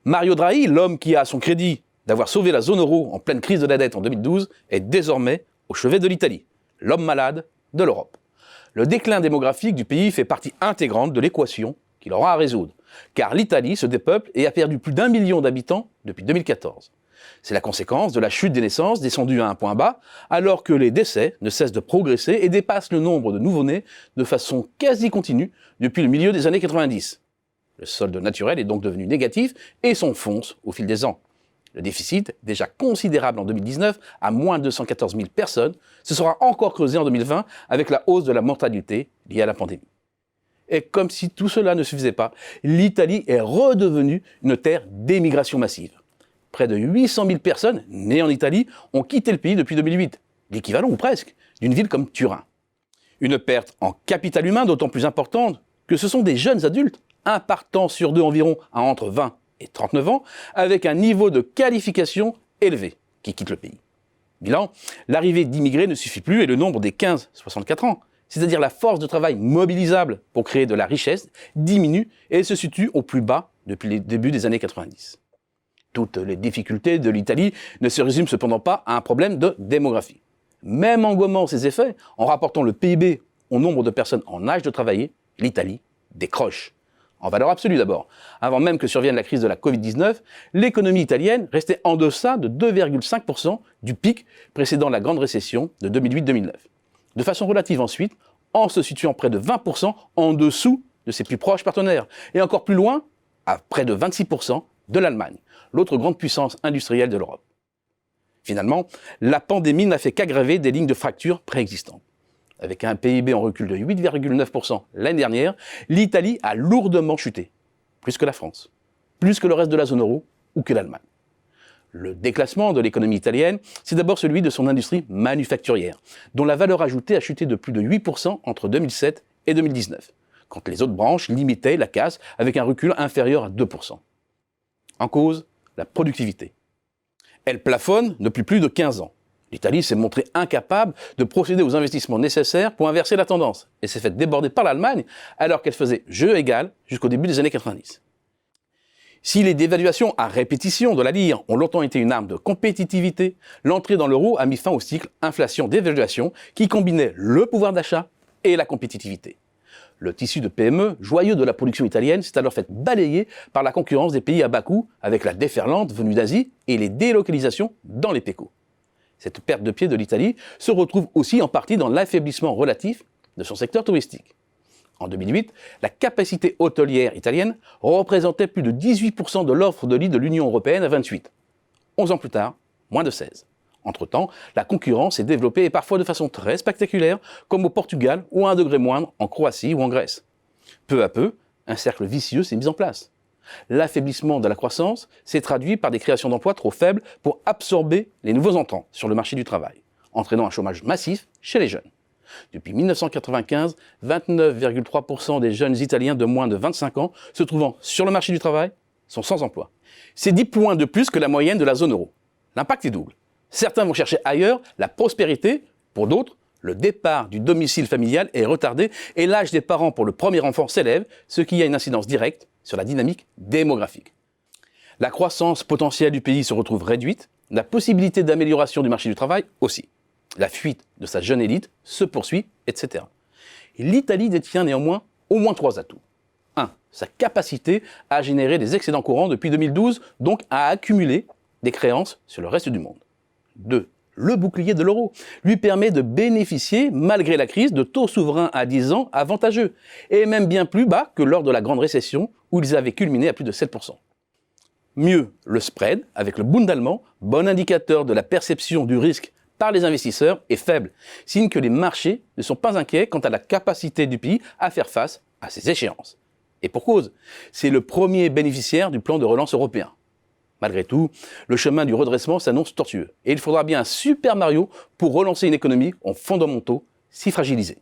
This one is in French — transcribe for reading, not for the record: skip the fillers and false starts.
Mario Draghi, l'homme qui a à son crédit d'avoir sauvé la zone euro en pleine crise de la dette en 2012, est désormais au chevet de l'Italie, l'homme malade de l'Europe. Le déclin démographique du pays fait partie intégrante de l'équation qu'il aura à résoudre, car l'Italie se dépeuple et a perdu plus d'1 million d'habitants depuis 2014. C'est la conséquence de la chute des naissances descendue à un point bas, alors que les décès ne cessent de progresser et dépassent le nombre de nouveau-nés de façon quasi continue depuis le milieu des années 90. Le solde naturel est donc devenu négatif et s'enfonce au fil des ans. Le déficit, déjà considérable en 2019, à moins de 214 000 personnes, se sera encore creusé en 2020 avec la hausse de la mortalité liée à la pandémie. Et comme si tout cela ne suffisait pas, l'Italie est redevenue une terre d'émigration massive. Près de 800 000 personnes nées en Italie ont quitté le pays depuis 2008, l'équivalent ou presque d'une ville comme Turin. Une perte en capital humain d'autant plus importante que ce sont des jeunes adultes, un partant sur deux environ à entre 20 et 39 ans, avec un niveau de qualification élevé, qui quittent le pays. Bilan, l'arrivée d'immigrés ne suffit plus et le nombre des 15-64 ans, c'est-à-dire la force de travail mobilisable pour créer de la richesse, diminue et se situe au plus bas depuis les débuts des années 90. Toutes les difficultés de l'Italie ne se résument cependant pas à un problème de démographie. Même en gommant ses effets, en rapportant le PIB au nombre de personnes en âge de travailler, l'Italie décroche. En valeur absolue d'abord. Avant même que survienne la crise de la Covid-19, l'économie italienne restait en deçà de 2,5% du pic précédant la grande récession de 2008-2009. De façon relative ensuite, en se situant près de 20% en dessous de ses plus proches partenaires, et encore plus loin, à près de 26% de l'Allemagne, l'autre grande puissance industrielle de l'Europe. Finalement, la pandémie n'a fait qu'aggraver des lignes de fracture préexistantes. Avec un PIB en recul de 8,9% l'année dernière, l'Italie a lourdement chuté, plus que la France, plus que le reste de la zone euro ou que l'Allemagne. Le déclassement de l'économie italienne, c'est d'abord celui de son industrie manufacturière, dont la valeur ajoutée a chuté de plus de 8% entre 2007 et 2019, quand les autres branches limitaient la casse avec un recul inférieur à 2%. En cause, la productivité. Elle plafonne depuis plus de 15 ans. L'Italie s'est montrée incapable de procéder aux investissements nécessaires pour inverser la tendance et s'est fait déborder par l'Allemagne alors qu'elle faisait jeu égal jusqu'au début des années 90. Si les dévaluations à répétition de la lire ont longtemps été une arme de compétitivité, l'entrée dans l'euro a mis fin au cycle inflation-dévaluation qui combinait le pouvoir d'achat et la compétitivité. Le tissu de PME, joyeux de la production italienne, s'est alors fait balayer par la concurrence des pays à bas coût avec la déferlante venue d'Asie et les délocalisations dans les PECO. Cette perte de pied de l'Italie se retrouve aussi en partie dans l'affaiblissement relatif de son secteur touristique. En 2008, la capacité hôtelière italienne représentait plus de 18% de l'offre de lits de l'Union européenne à 28. 11 ans plus tard, moins de 16. Entre-temps, la concurrence s'est développée et parfois de façon très spectaculaire, comme au Portugal ou à un degré moindre en Croatie ou en Grèce. Peu à peu, un cercle vicieux s'est mis en place. L'affaiblissement de la croissance s'est traduit par des créations d'emplois trop faibles pour absorber les nouveaux entrants sur le marché du travail, entraînant un chômage massif chez les jeunes. Depuis 1995, 29,3% des jeunes Italiens de moins de 25 ans se trouvant sur le marché du travail sont sans emploi. C'est 10 points de plus que la moyenne de la zone euro. L'impact est double. Certains vont chercher ailleurs la prospérité, pour d'autres, le départ du domicile familial est retardé et l'âge des parents pour le premier enfant s'élève, ce qui a une incidence directe sur la dynamique démographique. La croissance potentielle du pays se retrouve réduite, la possibilité d'amélioration du marché du travail aussi. La fuite de sa jeune élite se poursuit, etc. Et l'Italie détient néanmoins au moins 3 atouts. 1. Sa capacité à générer des excédents courants depuis 2012, donc à accumuler des créances sur le reste du monde. 2. Le bouclier de l'euro lui permet de bénéficier, malgré la crise, de taux souverains à 10 ans avantageux, et même bien plus bas que lors de la grande récession, où ils avaient culminé à plus de 7%. Mieux, le spread, avec le Bund allemand, bon indicateur de la perception du risque par les investisseurs, est faible, signe que les marchés ne sont pas inquiets quant à la capacité du pays à faire face à ces échéances. Et pour cause, c'est le premier bénéficiaire du plan de relance européen. Malgré tout, le chemin du redressement s'annonce tortueux. Et il faudra bien un Super Mario pour relancer une économie aux fondamentaux si fragilisés.